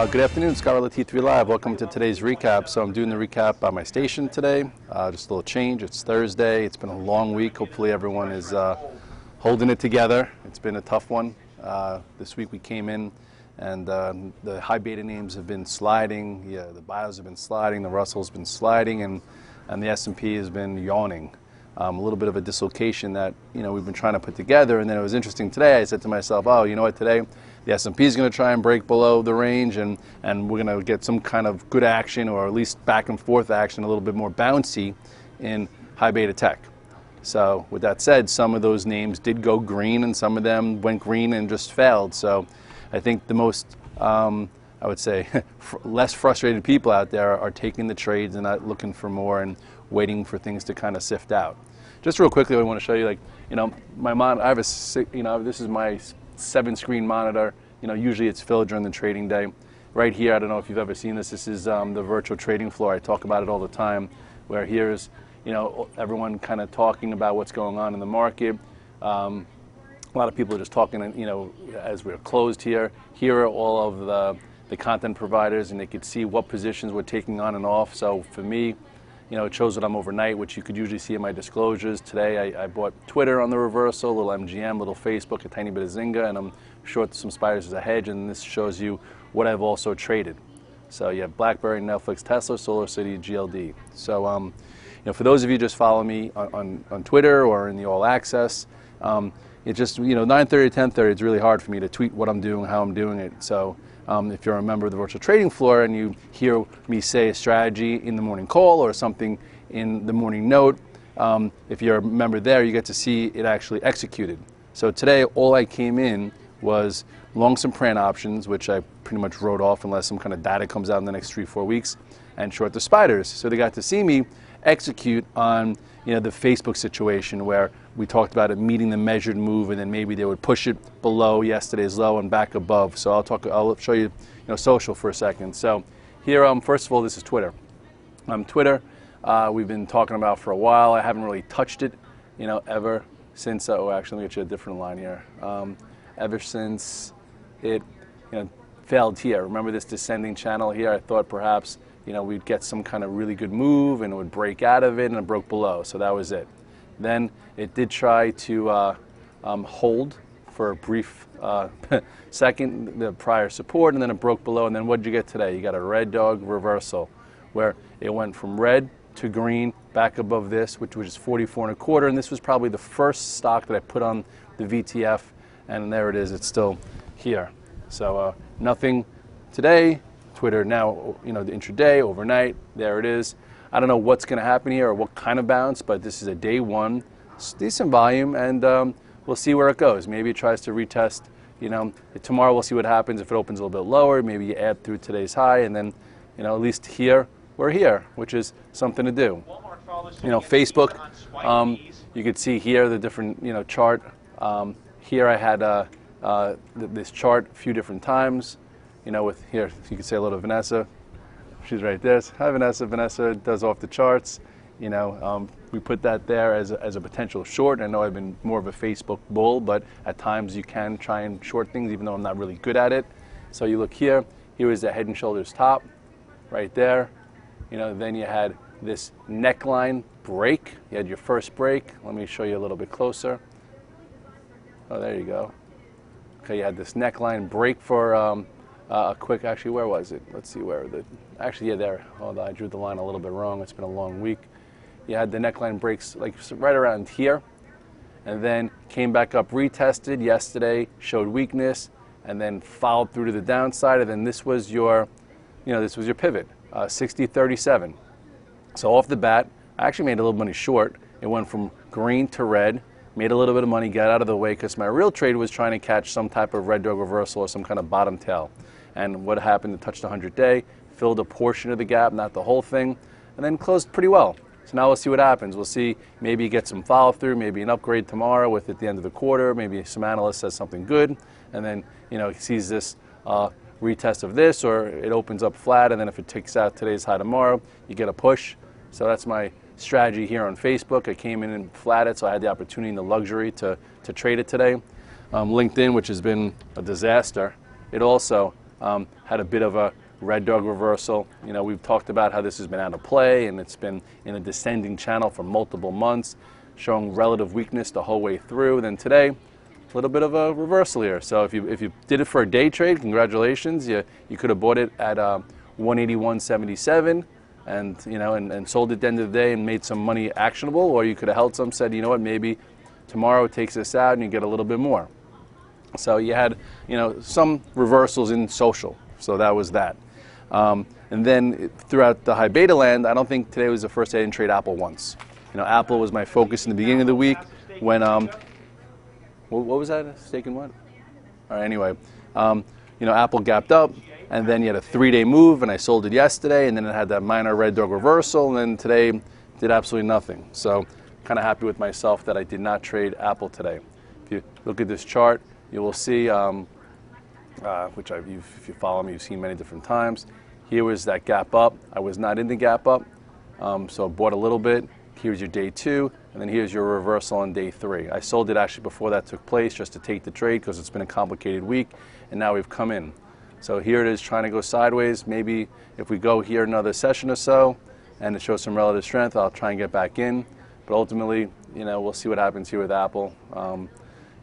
Good afternoon, Scott with T3 Live. Welcome to today's recap. So I'm doing the recap by my station today. Just a little change. It's Thursday. It's been a long week. Hopefully everyone is holding it together. It's been a tough one. This week we came in and the high beta names have been sliding. Yeah, the bios have been sliding. The Russell's been sliding, and the S&P has been yawning. A little bit of a dislocation that we've been trying to put together. And then it was interesting today. I said to myself, oh, you know what, today the S&P is going to try and break below the range, and we're going to get some kind of good action, or at least back and forth action, a little bit more bouncy in high beta tech. So with that said, some of those names did go green and some of them went green and just failed. So I think the most, I would say, less frustrated people out there are taking the trades and not looking for more and waiting for things to kind of sift out. Just real quickly, I want to show you, my I have a, this is my 7-screen monitor. Usually it's filled during the trading day. Right here, I don't know if you've ever seen this. This is the virtual trading floor. I talk about it all the time, where here's, everyone kind of talking about what's going on in the market. A lot of people are just talking, as we're closed here. Here are all of the content providers, and they could see what positions we're taking on and off. So for me, it shows that I'm overnight, which you could usually see in my disclosures. Today, I bought Twitter on the reversal, a little MGM, a little Facebook, a tiny bit of ZNGA, and I'm short some spiders as a hedge, and this shows you what I've also traded. So you have BlackBerry, Netflix, Tesla, SolarCity, GLD. So, for those of you just follow me on Twitter or in the All Access, it just, 9:30 to 10:30, it's really hard for me to tweet what I'm doing, how I'm doing it. So if you're a member of the virtual trading floor and you hear me say a strategy in the morning call or something in the morning note, if you're a member there, you get to see it actually executed. So today, all I came in was long some PRAN options, which I pretty much wrote off unless some kind of data comes out in the next 3-4 weeks, and short the spiders. So they got to see me execute on the Facebook situation where we talked about it meeting the measured move, and then maybe they would push it below yesterday's low and back above. So I'll show you, social for a second. So here, first of all, this is Twitter. Twitter, we've been talking about for a while. I haven't really touched it, ever since. Oh, actually, let me get you a different line here. Ever since it, failed here. Remember this descending channel here? I thought perhaps we'd get some kind of really good move and it would break out of it, and it broke below. So that was it. Then it did try to hold for a brief second, the prior support, and then it broke below. And then what did you get today? You got a red dog reversal where it went from red to green back above this, which was 44.25. And this was probably the first stock that I put on the VTF. And there it is. It's still here. So nothing today. Twitter now, the intraday, overnight, there it is. I don't know what's going to happen here or what kind of bounce, but this is a day one, decent volume, and we'll see where it goes. Maybe it tries to retest, tomorrow we'll see what happens. If it opens a little bit lower, maybe you add through today's high, and then, at least here, we're here, which is something to do. Facebook, you could see here the different, chart. Here I had this chart a few different times. With here, you could say a little Vanessa. She's right there. Hi, Vanessa. Vanessa does off the charts. We put that there as a potential short. I know I've been more of a Facebook bull, but at times you can try and short things, even though I'm not really good at it. So you look here. Here is the Head and Shoulders top, right there. Then you had this neckline break. You had your first break. Let me show you a little bit closer. Oh, there you go. Okay, you had this neckline break for a quick, actually, where was it? Let's see where actually, yeah, there. Oh, I drew the line a little bit wrong. It's been a long week. You had the neckline breaks like right around here, and then came back up, retested yesterday, showed weakness, and then followed through to the downside. And then this was your, this was your pivot, 60.37. So off the bat, I actually made a little money short. It went from green to red. Made a little bit of money, got out of the way, because my real trade was trying to catch some type of red dog reversal or some kind of bottom tail. And what happened, it touched the 100-day, filled a portion of the gap, not the whole thing, and then closed pretty well. So now we'll see what happens. We'll see, maybe you get some follow through, maybe an upgrade tomorrow with at the end of the quarter, maybe some analyst says something good, and then he sees this retest of this, or it opens up flat, and then if it takes out today's high tomorrow, you get a push. So that's my strategy here on Facebook. I came in and flatted, so I had the opportunity and the luxury to trade it today. LinkedIn, which has been a disaster, it also had a bit of a red dog reversal. You know, we've talked about how this has been out of play and it's been in a descending channel for multiple months, showing relative weakness the whole way through. Then today, a little bit of a reversal here. So if you did it for a day trade, congratulations. You could have bought it at 181.77 and and sold it at the end of the day and made some money actionable, or you could have held some, said, you know what, maybe tomorrow it takes this out and you get a little bit more. So you had some reversals in social. So that was that. And then throughout the high beta land, I don't think today was the first day I didn't trade Apple once. Apple was my focus in the beginning of the week when, what was that? Steak and what? All right, anyway, Apple gapped up, and then you had a 3-day move, and I sold it yesterday, and then it had that minor red dog reversal, and then today did absolutely nothing. So kind of happy with myself that I did not trade Apple today. If you look at this chart, you will see, which if you follow me, you've seen many different times. Here was that gap up. I was not in the gap up, so bought a little bit. Here's your day 2, and then here's your reversal on day 3. I sold it actually before that took place just to take the trade because it's been a complicated week, and now we've come in. So here it is trying to go sideways. Maybe if we go here another session or so and it shows some relative strength, I'll try and get back in. But ultimately, we'll see what happens here with Apple.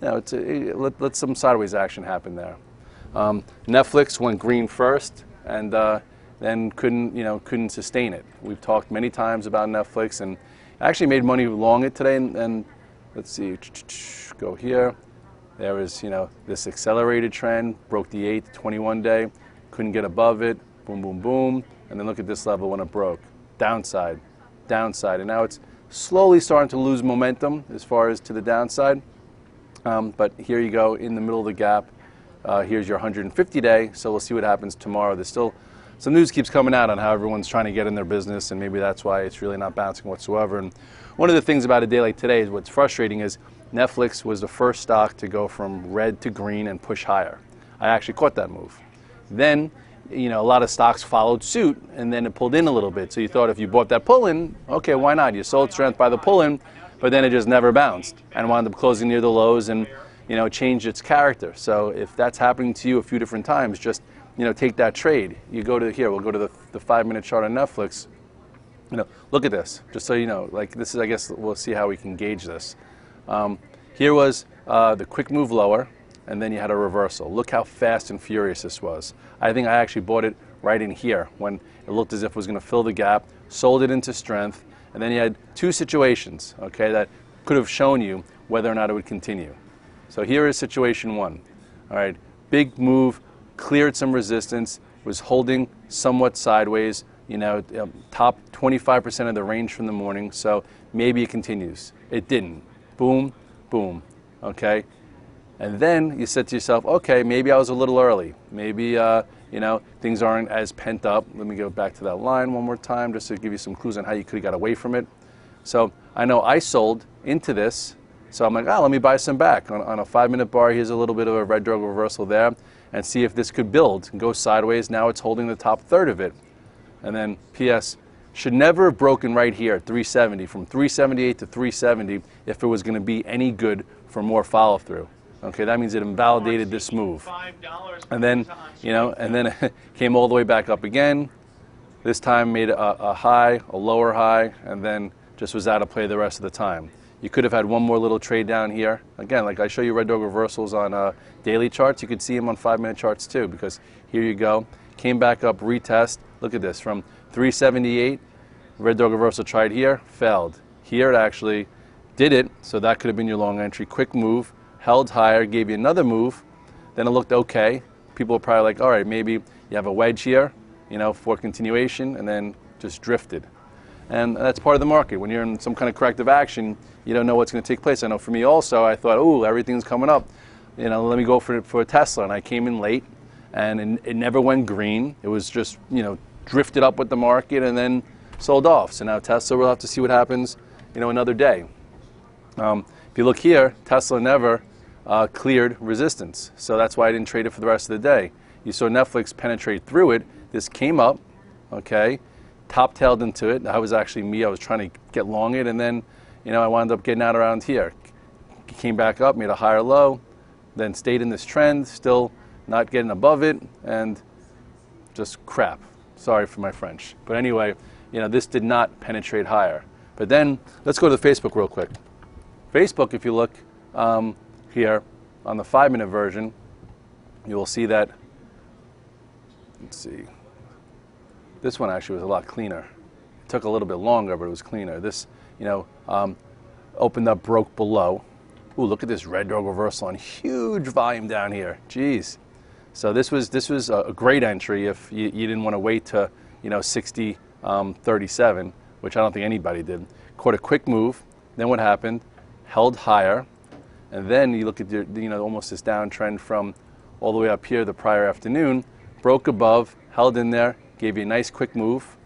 Let some sideways action happen there. Netflix went green first and then couldn't sustain it. We've talked many times about Netflix, and I actually made money long it today. And let's see, go here. There was this accelerated trend, broke the 8 to 21 day, couldn't get above it, boom, boom, boom, and then look at this level when it broke. Downside, and now it's slowly starting to lose momentum as far as to the downside. But here you go in the middle of the gap. Here's your 150 day, so we'll see what happens tomorrow. There's still some news keeps coming out on how everyone's trying to get in their business, and maybe that's why it's really not bouncing whatsoever. And one of the things about a day like today is what's frustrating is Netflix was the first stock to go from red to green and push higher. I actually caught that move. Then, a lot of stocks followed suit, and then it pulled in a little bit. So you thought if you bought that pull-in, okay, why not? You sold strength by the pull-in, but then it just never bounced and wound up closing near the lows and changed its character. So if that's happening to you a few different times, just take that trade. You go to here. We'll go to the 5-minute chart on Netflix. Look at this. Just so you know, like this is. I guess we'll see how we can gauge this. Here was the quick move lower, and then you had a reversal. Look how fast and furious this was. I think I actually bought it right in here when it looked as if it was going to fill the gap. Sold it into strength, and then you had 2 situations, okay, that could have shown you whether or not it would continue. So here is situation 1. All right, big move, cleared some resistance, was holding somewhat sideways, top 25% of the range from the morning, so maybe it continues. It didn't. Boom, boom, okay? And then you said to yourself, okay, maybe I was a little early. Maybe, things aren't as pent up. Let me go back to that line one more time just to give you some clues on how you could have got away from it. So I know I sold into this, so I'm like, let me buy some back. On a 5-minute bar, here's a little bit of a red dog reversal there, and see if this could build and go sideways. Now it's holding the top third of it. And then PS, should never have broken right here at 370, from 378 to 370 if it was going to be any good for more follow-through. Okay, that means it invalidated this move. And then, it came all the way back up again. This time made a high, a lower high, and then just was out of play the rest of the time. You could have had one more little trade down here. Again, like I show you red dog reversals on daily charts, you could see them on 5-minute charts too, because here you go. Came back up, retest. Look at this, from 378, red dog reversal tried here, failed. Here it actually did it, so that could have been your long entry. Quick move, held higher, gave you another move, then it looked okay. People were probably like, all right, maybe you have a wedge here, for continuation, and then just drifted. And that's part of the market. When you're in some kind of corrective action, you don't know what's going to take place. I know for me also, I thought, everything's coming up. Let me go for a Tesla. And I came in late, and it never went green. It was just, drifted up with the market and then sold off. So now Tesla, we'll have to see what happens, another day. If you look here, Tesla never cleared resistance. So that's why I didn't trade it for the rest of the day. You saw Netflix penetrate through it. This came up, okay, top-tailed into it. That was actually me. I was trying to get long it, and then, I wound up getting out around here. Came back up, made a higher low, then stayed in this trend, still not getting above it, and just crap. Sorry for my French. But anyway, this did not penetrate higher. But then let's go to Facebook real quick. Facebook, if you look here on the 5-minute version, you will see that, let's see, this one actually was a lot cleaner. It took a little bit longer, but it was cleaner. This, opened up, broke below. Ooh, look at this red dog reversal on huge volume down here. Jeez. So this was a great entry if you didn't want to wait to 60.37, which I don't think anybody did. Caught a quick move. Then what happened? Held higher, and then you look at almost this downtrend from all the way up here the prior afternoon. Broke above, held in there, gave you a nice quick move.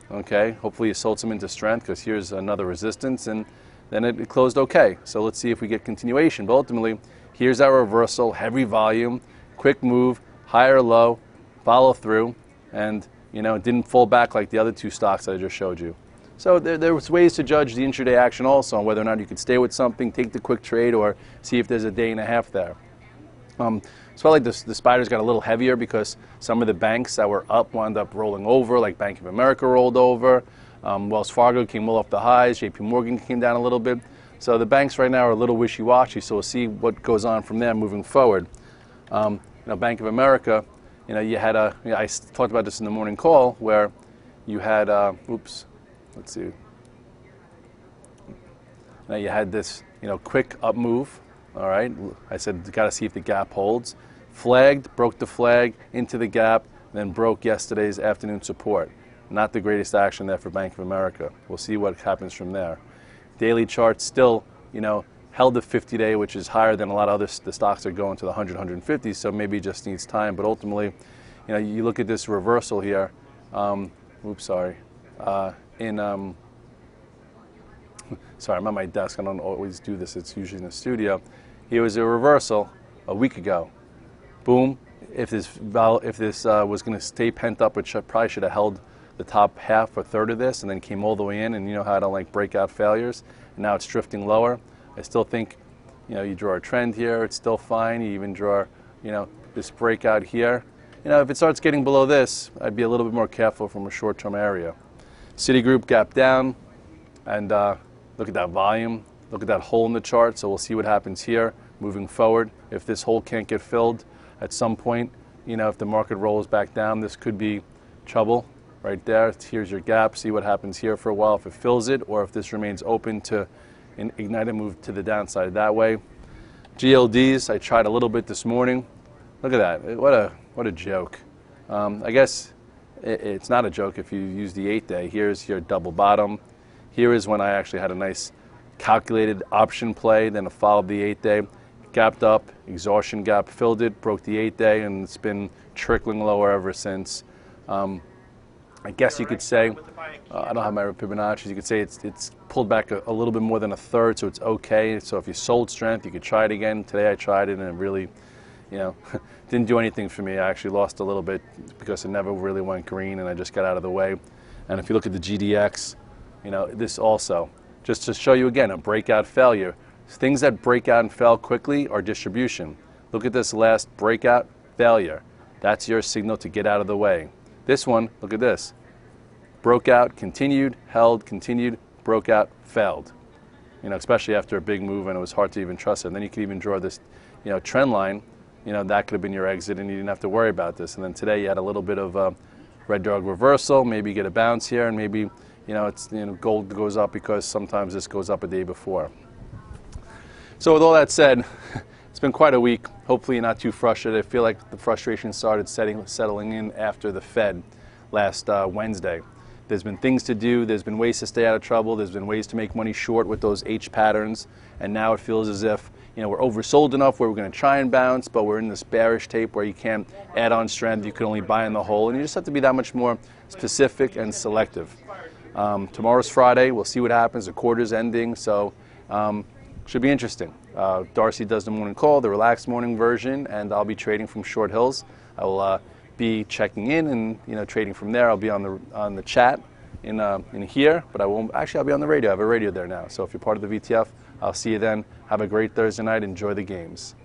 Okay, hopefully you sold some into strength because here's another resistance, and then it closed okay. So let's see if we get continuation. But ultimately, here's our reversal, heavy volume, quick move, higher low, follow through, and it didn't fall back like the other two stocks that I just showed you. So there was ways to judge the intraday action also on whether or not you could stay with something, take the quick trade, or see if there's a day and a half there. So like the spiders got a little heavier because some of the banks that were up wound up rolling over, like Bank of America rolled over. Wells Fargo came well off the highs. JP Morgan came down a little bit. So the banks right now are a little wishy-washy, so we'll see what goes on from there moving forward. Bank of America, you had I talked about this in the morning call where you had, let's see. Now you had this, quick up move. All right. I said, got to see if the gap holds. Flagged, broke the flag into the gap, then broke yesterday's afternoon support. Not the greatest action there for Bank of America. We'll see what happens from there. Daily chart still, held the 50-day, which is higher than a lot of the stocks are going to the 100, 150, so maybe it just needs time. But ultimately, you look at this reversal here. Sorry, I'm at my desk. I don't always do this. It's usually in the studio. Here was a reversal a week ago. Boom. If this was going to stay pent up, which probably should have held the top half or third of this and then came all the way in, and you know how to like breakout failures, and now it's drifting lower. I still think, you draw a trend here, it's still fine. You even draw, this breakout here. If it starts getting below this, I'd be a little bit more careful from a short-term area. Citigroup gap down, and look at that volume. Look at that hole in the chart. So we'll see what happens here moving forward. If this hole can't get filled at some point, if the market rolls back down, this could be trouble right there. Here's your gap. See what happens here for a while if it fills it, or if this remains open to ignite a move to the downside that way. GLDs, I tried a little bit this morning. Look at that. What a joke. I guess it's not a joke if you use the 8-day. Here's your double bottom. Here is when I actually had a nice calculated option play, then it followed the 8-day, gapped up, exhaustion gap, filled it, broke the 8-day, and it's been trickling lower ever since. I guess you could say, I don't have my Fibonacci, you could say it's pulled back a little bit more than a third, so it's okay. So if you sold strength, you could try it again. Today I tried it, and it really, didn't do anything for me. I actually lost a little bit because it never really went green, and I just got out of the way. And if you look at the GDX, this also, just to show you again, a breakout failure. Things that break out and fail quickly are distribution. Look at this last breakout failure. That's your signal to get out of the way. This one, look at this. Broke out, continued, held, continued, broke out, failed. Especially after a big move, and it was hard to even trust it. And then you could even draw this, trend line. That could have been your exit, and you didn't have to worry about this. And then today you had a little bit of a red dog reversal. Maybe you get a bounce here, and maybe gold goes up because sometimes this goes up a day before. So with all that said, it's been quite a week. Hopefully you're not too frustrated. I feel like the frustration started settling in after the Fed last Wednesday. There's been things to do. There's been ways to stay out of trouble. There's been ways to make money short with those H patterns. And now it feels as if we're oversold enough where we're going to try and bounce, but we're in this bearish tape where you can't add on strength. You can only buy in the hole. And you just have to be that much more specific and selective. Tomorrow's Friday. We'll see what happens. The quarter's ending, so should be interesting. Darcy does the morning call, the relaxed morning version, and I'll be trading from Short Hills. I will be checking in and trading from there. I'll be on the chat in here, but I won't. Actually, I'll be on the radio. I have a radio there now. So if you're part of the VTF, I'll see you then. Have a great Thursday night. Enjoy the games.